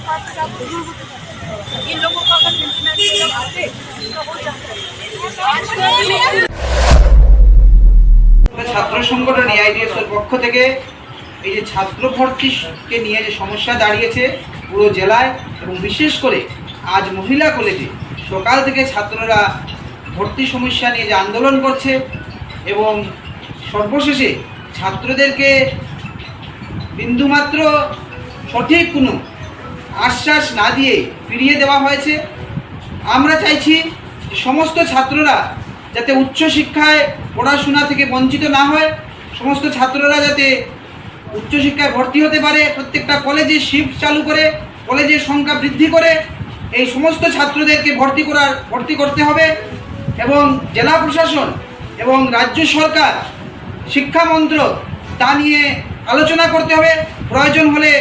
पास सब जरूर होते हैं। इन लोगों को अगर इंटरनेशनल आते तो हो जाता है। ছাত্র সংগঠন এআইডিএস এর পক্ষ থেকে এই যে ছাত্র ভর্তিকে নিয়ে যে সমস্যা দাঁড়িয়েছে পুরো জেলায় এবং বিশেষ করে আজ মহিলা কলেজে সকাল থেকে ছাত্ররা ভর্তি সমস্যা নিয়ে যে আন্দোলন করছে এবং সর্বশেষে ছাত্রদেরকে বিন্দুমাত্র সঠিক কোনো আশ্বাস না দিয়ে ফিরিয়ে দেওয়া হয়েছে। আমরা চাইছি সমস্ত ছাত্ররা যাতে উচ্চশিক্ষায় পড়াশোনা থেকে বঞ্চিত না হয়, সমস্ত ছাত্ররা যাতে উচ্চশিক্ষায় ভর্তি হতে পারে, প্রত্যেকটা কলেজে শিফট চালু করে কলেজের সংখ্যা বৃদ্ধি করে এই সমস্ত ছাত্রদেরকে ভর্তি করতে হবে এবং জেলা প্রশাসন এবং রাজ্য সরকার শিক্ষা মন্ত্রক তা নিয়ে আলোচনা করতে হবে। প্রয়োজন হলে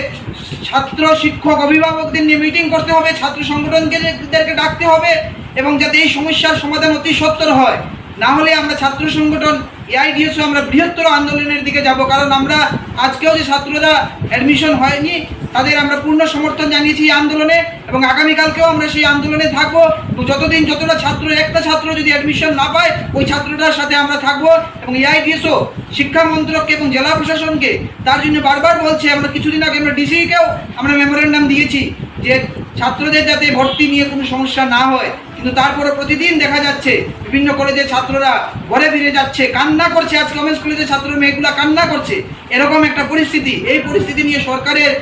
ছাত্র শিক্ষক অভিভাবকদের নিয়ে মিটিং করতে হবে, ছাত্র সংগঠনদেরকে ডাকতে হবে এবং যাতে এই সমস্যার সমাধান অতি সত্বর হয়। না হলে আমরা ছাত্র সংগঠন এআইডিএসও আমরা বৃহত্তর আন্দোলনের দিকে যাব। কারণ আমরা আজকেও যে ছাত্ররা অ্যাডমিশন হয়নি তাদের আমরা পূর্ণ সমর্থন জানিয়েছি এই আন্দোলনে এবং আগামীকালকেও আমরা সেই আন্দোলনে থাকবো। যতদিন যতটা একটা ছাত্র যদি অ্যাডমিশন না পায় ওই ছাত্রটার সাথে আমরা থাকবো এবং এআইডিএসও শিক্ষা মন্ত্রককে এবং জেলা প্রশাসনকে তার জন্য বারবার বলছে। আমরা কিছুদিন আগে আমরা ডিসিকেও আমরা মেমোরেন্ডাম দিয়েছি যে ছাত্রদের যাতে ভর্তি নিয়ে কোনো সমস্যা না হয়, কিন্তু তারপরে প্রতিদিন দেখা যাচ্ছে বিভিন্ন কলেজের ছাত্ররা ঘরে ফিরে যাচ্ছে, কান্না করছে। আজকে ওমেন্স কলেজের ছাত্র মেয়েগুলা কান্না করছে। এরকম একটা পরিস্থিতি, এই পরিস্থিতি নিয়ে সরকারের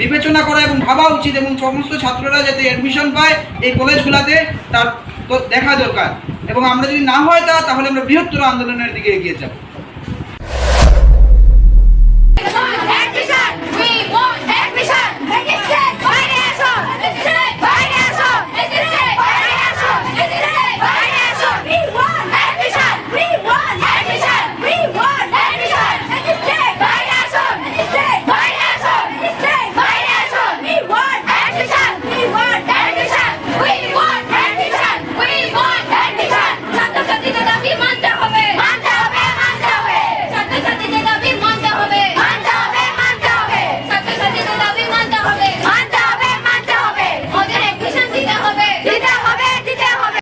বিবেচনা করা এবং ভাবা উচিত এবং সমস্ত ছাত্ররা যাতে অ্যাডমিশন পায় এই কলেজগুলোতে তার দেখা দরকার এবং আমরা যদি না হয় তাহলে আমরা বৃহত্তর আন্দোলনের দিকে এগিয়ে যাব।